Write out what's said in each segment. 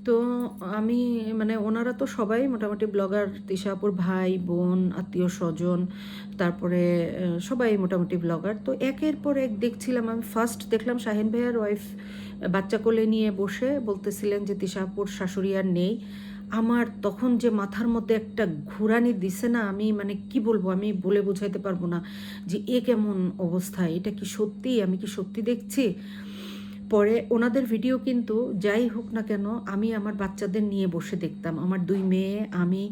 তো আমি মানে ওনারা তো সবাই মোটামুটি ব্লগার, তিশাপুর ভাই বোন আত্মীয় স্বজন, তারপরে সবাই মোটামুটি ব্লগার। তো একের পর এক দেখছিলাম, আমি ফার্স্ট দেখলাম শাহিন ভাইয়ার ওয়াইফ বাচ্চা কোলে নিয়ে বসে বলতেছিলেন যে তিশাপুর শাশুড়ি আর নেই। আমার তখন যে মাথার মধ্যে একটা ঘুরানি দিছে না, আমি মানে কি বলবো, আমি বলে বোঝাইতে পারবো না যে এ কেমন অবস্থা, এটা কি সত্যি, আমি কি সত্যি দেখছি। পরে ওনাদের ভিডিও কিন্তু যাই হোক না কেন আমি আমার বাচ্চাদের নিয়ে বসে দেখতাম, আমার 2 মেয়ে আমি,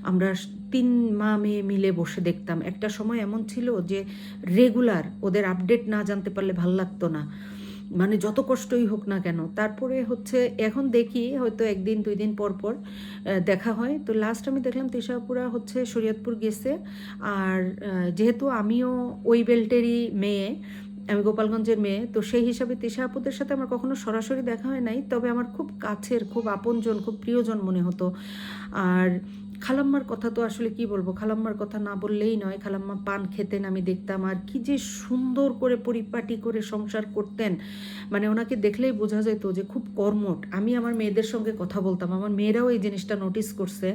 আমরা 3 মা মেয়ে মিলে বসে দেখতাম। একটা সময় এমন ছিল যে রেগুলার ওদের আপডেট না জানতে পারলে ভাল লাগতো না, মানে যত কষ্টই হোক না কেন। তারপরে হচ্ছে এখন দেখি হয়তো 1 দিন 2 দিন পর পর দেখা হয়। তো লাস্ট আমি দেখলাম তিশাপুরা হচ্ছে শরীয়তপুর গেছে। আর যেহেতু আমিও ওই বেল্টেরই মেয়ে, আমি গোপালগঞ্জের মেয়ে, তো সেই হিসাবে তিশা আপুদের সাথে আমার কখনো সরাসরি দেখা হয় নাই, তবে আমার খুব কাছের, খুব আপনজন, খুব প্রিয়জন মনে হতো। আর খালাম্মার কথা তো আসলে কি বলবো, খালাম্মার কথা না বললেই নয়। খালাম্মা পান খেতেন, আমি দেখতাম, আর কি যে সুন্দর করে পরিপাটি করে সংসার করতেন, মানে ওনাকে দেখলেই বোঝা যেত যে খুব কর্মঠ। আমি আমার মেয়েদের সঙ্গে কথা বলতাম, আমার মেয়েরাও এই জিনিসটা নোটিস করছে,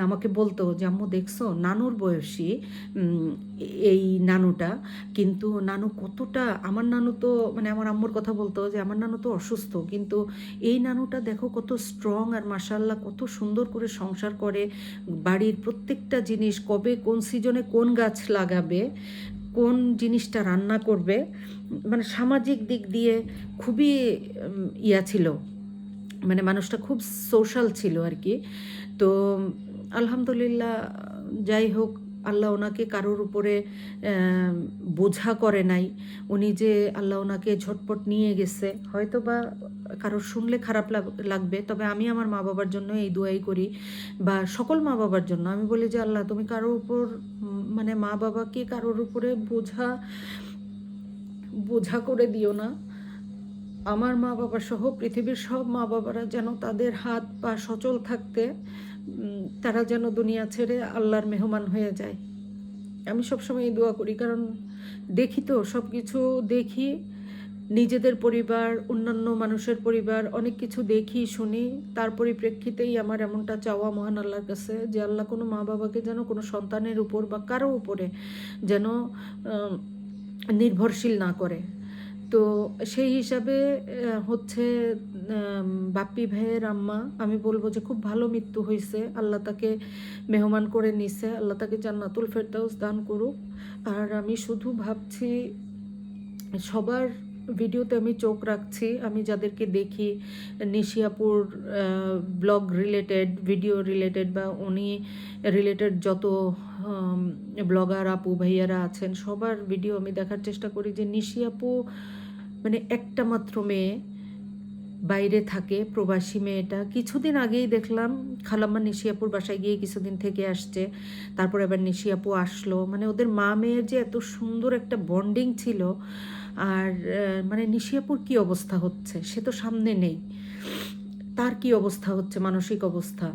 আমাকে বলতো যে আম্মু দেখছো নানুর বয়সী এই নানুটা, কিন্তু নানু কতটা, আমার নানু তো মানে আমার আম্মুর কথা বলতো যে আমার নানু তো অসুস্থ, কিন্তু এই নানুটা দেখো কত স্ট্রং, আর মাশাআল্লাহ কত সুন্দর করে সংসার করে, বাড়ির প্রত্যেকটা জিনিস, কবে কোন সিজনে কোন গাছ লাগাবে, কোন জিনিসটা রান্না করবে, মানে সামাজিক দিক দিয়ে খুবই ইয়া ছিল, মানে মানুষটা খুব সোশ্যাল ছিল আর কি। তো আলহামদুলিল্লাহ, যাই হোক, আল্লাহ ওনাকে কারোর উপরে বোঝা করে নাই। উনি যে আল্লাহ ওনাকে ঝটপট নিয়ে গেছে, হয়তো বা কারোর শুনলে খারাপ লাগবে, তবে আমি আমার মা বাবার জন্য এই দোয়াই করি, বা সকল মা বাবার জন্য আমি বলি যে আল্লাহ তুমি কারোর উপর মানে মা বাবাকে কারোর উপরে বোঝা বোঝা করে দিও না। আমার মা বাবা সহ পৃথিবীর সব মা বাবারা যেন তাদের হাত পা সচল থাকতে তারা যেন দুনিয়া ছেড়ে আল্লাহর মেহমান হয়ে যায়। আমি সবসময় এই দোয়া করি, কারণ দেখি তো সব কিছু দেখি, নিজেদের পরিবার, অন্যান্য মানুষের পরিবার, অনেক কিছু দেখি শুনি, তার পরিপ্রেক্ষিতেই আমার এমনটা চাওয়া মহান আল্লাহর কাছে যে আল্লাহ কোনো মা বাবাকে যেন কোনো সন্তানের উপর বা কারো উপরে যেন নির্ভরশীল না করে। তো সেই হিসাবে হচ্ছে বাপ্পি ভাইয়ের আম্মা, আমি বলবো যে খুব ভালো মৃত্যু হয়েছে, আল্লাহ তাকে মেহমান করে নিছে, আল্লাহ তাকে জান্নাতুল ফেরদাউস দান করুক। আর আমি শুধু ভাবছি, সবার ভিডিওতে আমি চোখ রাখছি, আমি যাদেরকে দেখি নিশিয়াপুর ব্লগ রিলেটেড, ভিডিও রিলেটেড বা উনি রিলেটেড যত ব্লগার আপু ভাইয়ারা আছেন, সবার ভিডিও আমি দেখার চেষ্টা করি। যে নিশিয়াপু মানে একটা মাত্র মেয়ে, বাইরে থাকে, প্রবাসী মেয়েটা। কিছুদিন আগেই দেখলাম খালাম্মা নিশিয়াপুর বাসায় গিয়ে কিছুদিন থেকে আসছে, তারপর এবার নিশিয়াপু আসলো, মানে ওদের মা মেয়ের যে এত সুন্দর একটা বন্ডিং ছিল। আর মানে নিশিয়াপুর কি অবস্থা হচ্ছে সে তো সামনে নেই, তার কি অবস্থা হচ্ছে মানসিক অবস্থা।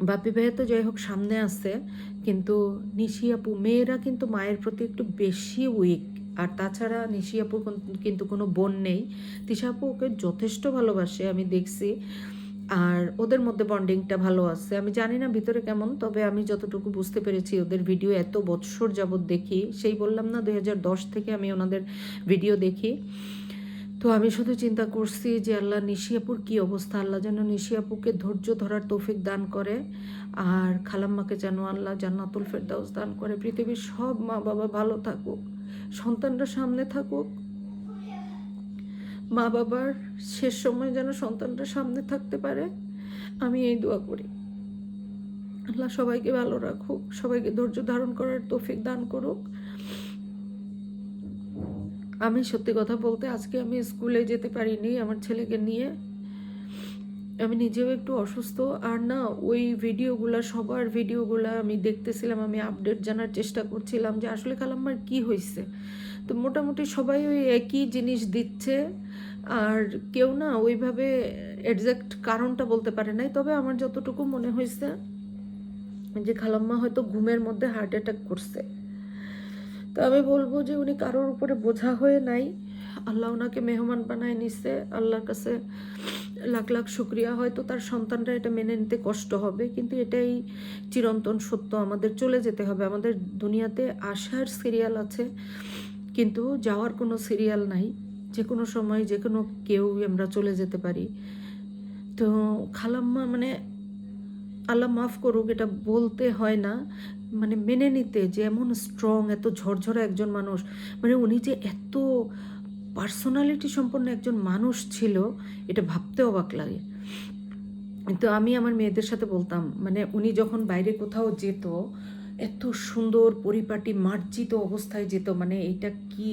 বাপি ভাইয়া তো যাই হোক সামনে আছে, কিন্তু নিশিয়াপু, মেয়েরা কিন্তু মায়ের প্রতি একটু বেশি উইক। আর তাছাড়া নিশিয়াপুর কিন্তু কোনো বোন নেই, তিশাপু ওকে যথেষ্ট ভালোবাসে আমি দেখছি, আর ওদের মধ্যে বন্ডিংটা ভালো আছে। আমি জানি না ভিতরে কেমন, তবে আমি যতটুকু বুঝতে পেরেছি ওদের ভিডিও এত বৎসর যাবৎ দেখি, সেই বললাম না 2010 থেকে আমি ওনাদের ভিডিও দেখি। তো আমি শুধু চিন্তা করছি যে আল্লাহ নিশিয়াপুর কি অবস্থা, আল্লাহ যেন নিশিয়াপুকে ধৈর্য ধরার তৌফিক দান করে, আর খালাম্মাকে যেন আল্লাহ জান্নাতুল ফেরদাউস দান করে। পৃথিবীর সব মা বাবা ভালো থাকুক, সন্তানরা সামনে থাকুক, মা বাবার শেষ সময় যেন সন্তানরা সামনে থাকতে পারে, আমি এই দোয়া করি। আল্লাহ সবাইকে ভালো রাখুক, সবাইকে ধৈর্য ধারণ করার তৌফিক দান করুক। আমি সত্যি কথা বলতে আজকে আমি স্কুলে যেতে পারিনি আমার ছেলেকে নিয়ে, আমি নিজেও একটু অসুস্থ। আর না, ওই ভিডিওগুলো, সবার ভিডিওগুলো আমি দেখতেছিলাম, আমি আপডেট জানার চেষ্টা করছিলাম যে আসলে খালাম্মার কি হয়েছে। তো মোটামুটি সবাই ওই একই জিনিস দিচ্ছে, আর কেউ না ওইভাবে এক্সাক্ট কারণটা বলতে পারে নাই। তবে আমার যতটুকু মনে হয়েছে যে খালাম্মা হয়তো ঘুমের মধ্যে হার্ট অ্যাটাক করছে। তো আমি বলবো যে উনি কারোর উপরে বোঝা হয়ে নাই, আল্লাহ ওনাকে মেহমান বানায় নিছে। আল্লাহর কাছে লাখ লাখ শুক্রিয়া। হয়তো তার সন্তানরা এটা মেনে নিতে কষ্ট হবে, কিন্তু এটাই চিরন্তন সত্য। আমাদের চলে যেতে হবে, আমাদের দুনিয়াতে আসার সিরিয়াল আছে কিন্তু যাওয়ার কোনো সিরিয়াল নাই। যে কোনো সময় যে কোনো কেউ আমরা চলে যেতে পারি। তো খালাম্মা মানে আল্লাহ মাফ করুক, এটা বলতে হয় না, মানে মেনে নিতে, যে এমন স্ট্রং, এত ঝরঝরে একজন মানুষ, মানে উনি যে এত পার্সোনালিটি সম্পন্ন একজন মানুষ ছিল, এটা ভাবতে অবাক লাগে। তো আমি আমার মেয়েদের সাথে বলতাম, মানে উনি যখন বাইরে কোথাও যেত এত সুন্দর পরিপাটি মার্জিত অবস্থায় যেত, মানে এইটা কি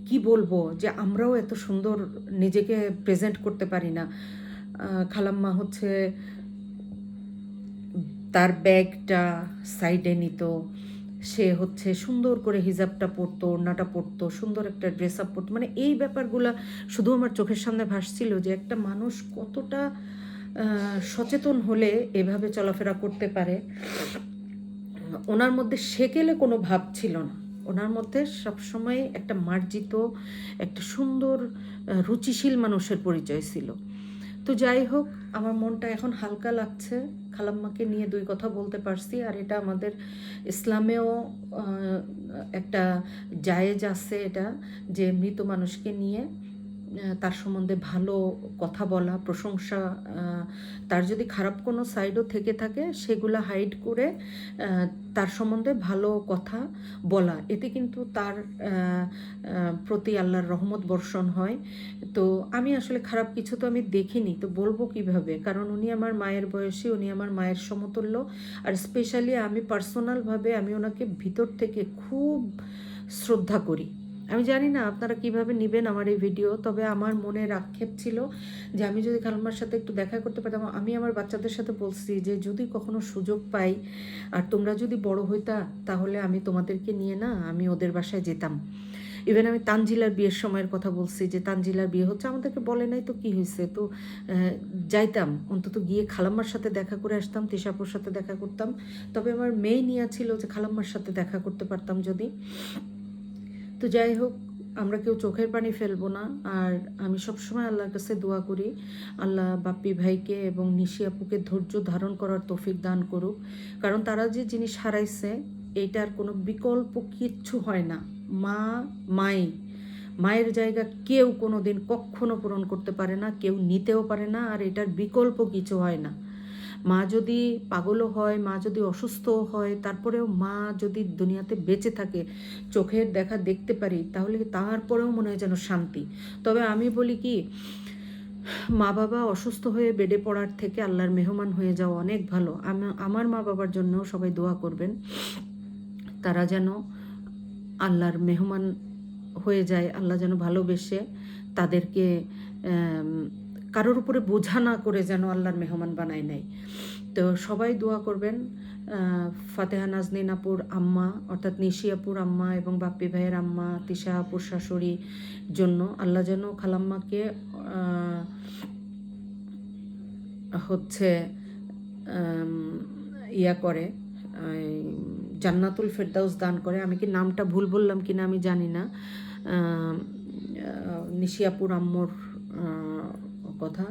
কি বলবো, যে আমরাও এত সুন্দর নিজেকে প্রেজেন্ট করতে পারি না। খালাম্মা হচ্ছে তার ব্যাগটা সাইডে নিত, সে হচ্ছে সুন্দর করে হিজাবটা পরতো, ওড়নাটা পরতো, সুন্দর একটা ড্রেস আপ পরতো, মানে এই ব্যাপারগুলা শুধু আমার চোখের সামনে ভাসছিল যে একটা মানুষ কতটা সচেতন হলে এভাবে চলাফেরা করতে পারে। ওনার মধ্যে সেকেলে কোনো ভাব ছিল না, ওনার মধ্যে সবসময় একটা মার্জিত, একটা সুন্দর রুচিশীল মানুষের পরিচয় ছিল। তো যাই হোক, আমার মনটা এখন হালকা লাগছে, খালাম্মাকে নিয়ে দুই কথা বলতে পারছি। আর এটা আমাদের ইসলামেও একটা জায়েজ আছে, এটা যে মৃত মানুষকে নিয়ে তার সম্বন্ধে ভালো কথা বলা, প্রশংসা, তার যদি খারাপ কোনো সাইডও থেকে থাকে সেগুলো হাইড করে তার সম্বন্ধে ভালো কথা বলা, এতে কিন্তু তার প্রতি আল্লাহর রহমত বর্ষণ হয়। তো আমি আসলে খারাপ কিছু তো আমি দেখিনি, তো বলবো কিভাবে, কারণ উনি আমার মায়ের বয়সী, উনি আমার মায়ের সমতুল্য। আর স্পেশালি আমি পার্সোনালভাবে আমি ওনাকে ভিতর থেকে খুব শ্রদ্ধা করি। আমি জানি না আপনারা কিভাবে নেবেন আমার এই ভিডিও, তবে আমার মনের আক্ষেপ ছিল যে আমি যদি খালাম্মার সাথে একটু দেখা করতে পারতাম। আমি আমার বাচ্চাদের সাথে বলছি যে যদি কখনো সুযোগ পাই আর তোমরা যদি বড় হইতা, তাহলে আমি তোমাদেরকে নিয়ে না আমি ওদের বাসায় যেতাম। ইভেন আমি তানজিলার বিয়ের সময়ের কথা বলছি, যে তানজিলার বিয়ে হচ্ছে, আমাদেরকে বলে নাই তো কি হয়েছে, তো যাইতাম, অন্তত গিয়ে খালাম্মার সাথে দেখা করে আসতাম, তিশাপুর সাথে দেখা করতাম। তবে আমার মেয়ে নিয়ে ছিল যে খালাম্মার সাথে দেখা করতে পারতাম যদি। তো যাই হোক, আমরা কেউ চোখের পানি ফেলবো না। আর আমি সবসময় আল্লাহর কাছে দোয়া করি, আল্লাহ বাপ্পি ভাইকে এবং নিশি আপুকে ধৈর্য ধারণ করার তৌফিক দান করুক, কারণ তারা যে জিনিস হারাইছে এইটার কোনো বিকল্প কিচ্ছু হয় না। মা মাই, মায়ের জায়গা কেউ কোনো দিন কখনো পূরণ করতে পারে না, কেউ নিতেও পারে না, আর এটার বিকল্প কিছু হয় না। মা যদি পাগলও হয়, মা যদি অসুস্থও হয়, তারপরেও মা যদি দুনিয়াতে বেঁচে থাকে, চোখের দেখা দেখতে পারি, তাহলে তারপরেও মনে হয় যেন শান্তি। তবে আমি বলি কি, মা বাবা অসুস্থ হয়ে বেডে পড়ার থেকে আল্লাহর মেহমান হয়ে যাওয়া অনেক ভালো। আমার মা বাবার জন্যও সবাই দোয়া করবেন, তারা যেন আল্লাহর মেহমান হয়ে যায়, আল্লাহ যেন ভালোবেসে তাদেরকে কারোর উপরে বোঝা না করে যেন আল্লাহর মেহমান বানায় নেয়। তো সবাই দোয়া করবেন ফাতেহা নাজনীন আপুর আম্মা, অর্থাৎ নিশি আপুর আম্মা এবং বাপ্পি ভাইয়ের আম্মা, তিশা আপুর শাশুড়ি জন্য। আল্লাহ যেন খালাম্মাকে হচ্ছে ইয়া করে, জান্নাতুল ফেরদাউস দান করে। আমি কি নামটা ভুল বললাম কিনা আমি জানি না, নিশিয়াপুর আম্মুর কথা,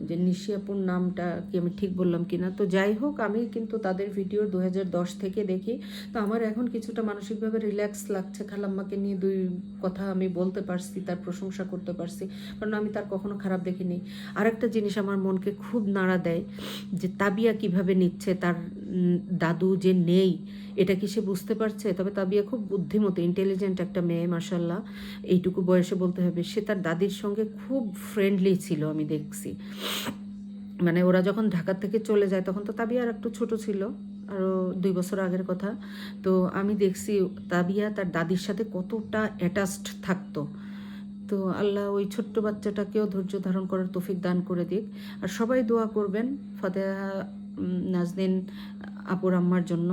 যে নিশিয়াপুর নামটা কি আমি ঠিক বললাম কিনা। তো যাই হোক, আমি কিন্তু তাদের ভিডিও 2010 থেকে দেখি, তো আমার এখন কিছুটা মানসিকভাবে রিল্যাক্স লাগছে। খালাম্মাকে নিয়ে দুই কথা আমি বলতে পারছি, তার প্রশংসা করতে পারছি, কারণ আমি তার কখনো খারাপ দেখিনি। আরেকটা জিনিস আমার মনকে খুব নাড়া দেয়, যে তাবিয়া কিভাবে নিচ্ছে, তার দাদু যে নেই এটা কি সে বুঝতে পারছে। তবে তাবিয়া খুব বুদ্ধিমতী, ইন্টেলিজেন্ট একটা মেয়ে, মাশাল্লাহ, এইটুকু বয়সে বলতে হবে। সে তার দাদির সঙ্গে খুব ফ্রেন্ডলি ছিল, আমি দেখছি। মানে ওরা যখন ঢাকা থেকে চলে যায় তখন তো তাবিয়া আর একটু ছোট ছিল, আরও 2 বছর আগের কথা। তো আমি দেখছি তাবিয়া তার দাদির সাথে কতটা অ্যাটাচড থাকতো। তো আল্লাহ ওই ছোট্ট বাচ্চাটাকেও ধৈর্য ধারণ করার তৌফিক দান করে দিক। আর সবাই দোয়া করবেন ফাতেহা নাজনীন আপুর আম্মার জন্য,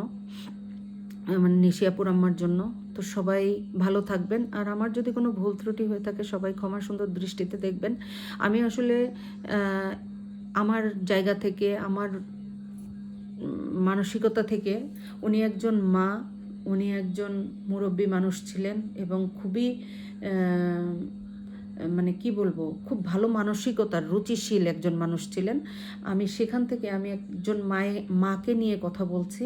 মানে নিশি আপুর আম্মার জন্য। তো সবাই ভালো থাকবেন, আর আমার যদি কোনো ভুল ত্রুটি হয়ে থাকে সবাই ক্ষমা সুন্দর দৃষ্টিতে দেখবেন। আমি আসলে আমার জায়গা থেকে, আমার মানসিকতা থেকে, উনি একজন মা, উনি একজন মুরব্বী মানুষ ছিলেন এবং খুবই মানে কি বলবো, খুব ভালো মানসিকতার রুচিশীল একজন মানুষ ছিলেন। আমি সেখান থেকে আমি একজন মাকে নিয়ে কথা বলছি,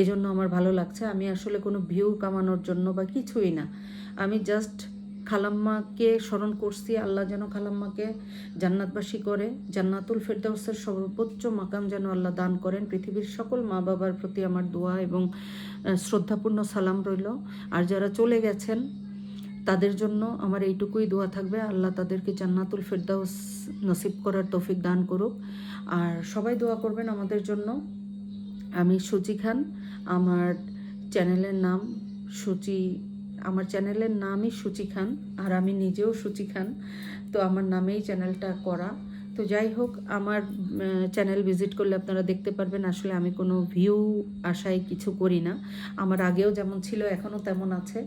এজন্য আমার ভালো লাগছে। আমি আসলে কোনো ভিউ কামানোর জন্য বা কিছুই না, আমি জাস্ট খালাম্মাকে স্মরণ করছি। আল্লাহ যেন খালাম্মাকে জান্নাতবাসী করে, জান্নাতুল ফেরদাউসের সর্বোচ্চ মাকাম যেন আল্লাহ দান করেন। পৃথিবীর সকল মা বাবার প্রতি আমার দোয়া এবং শ্রদ্ধাপূর্ণ সালাম রইল। আর যারা চলে গেছেন তাদের জন্য আমার এইটুকুই দোয়া থাকবে, আল্লাহ তাদেরকে জান্নাতুল ফেরদাউস নসিব করার তৌফিক দান করুক। আর সবাই দোয়া করবেন আমাদের জন্য। আমি সুচি খান, আমার চ্যানেলের নাম সুচি, আমার চ্যানেলের নামই সুচি খান, আর আমি নিজেও সুচি খান, তো আমার নামেই চ্যানেলটা করা। তো যাই হোক, আমার চ্যানেল ভিজিট করলে আপনারা দেখতে পারবেন আসলে আমি কোনো ভিউ আশায় কিছু করি না। আমার আগেও যেমন ছিল এখনও তেমন আছে।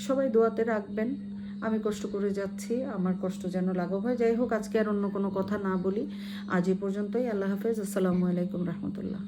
সবাই দোয়াতে রাখবেন, আমি কষ্ট করে যাচ্ছি, আমার কষ্ট যেন লাঘব হয়। যাই হোক, আজকে আর অন্য কোনো কথা না বলি, আজ এ পর্যন্তই। আল্লাহ হাফেজ, আসসালামু আলাইকুম রহমতুল্লাহ।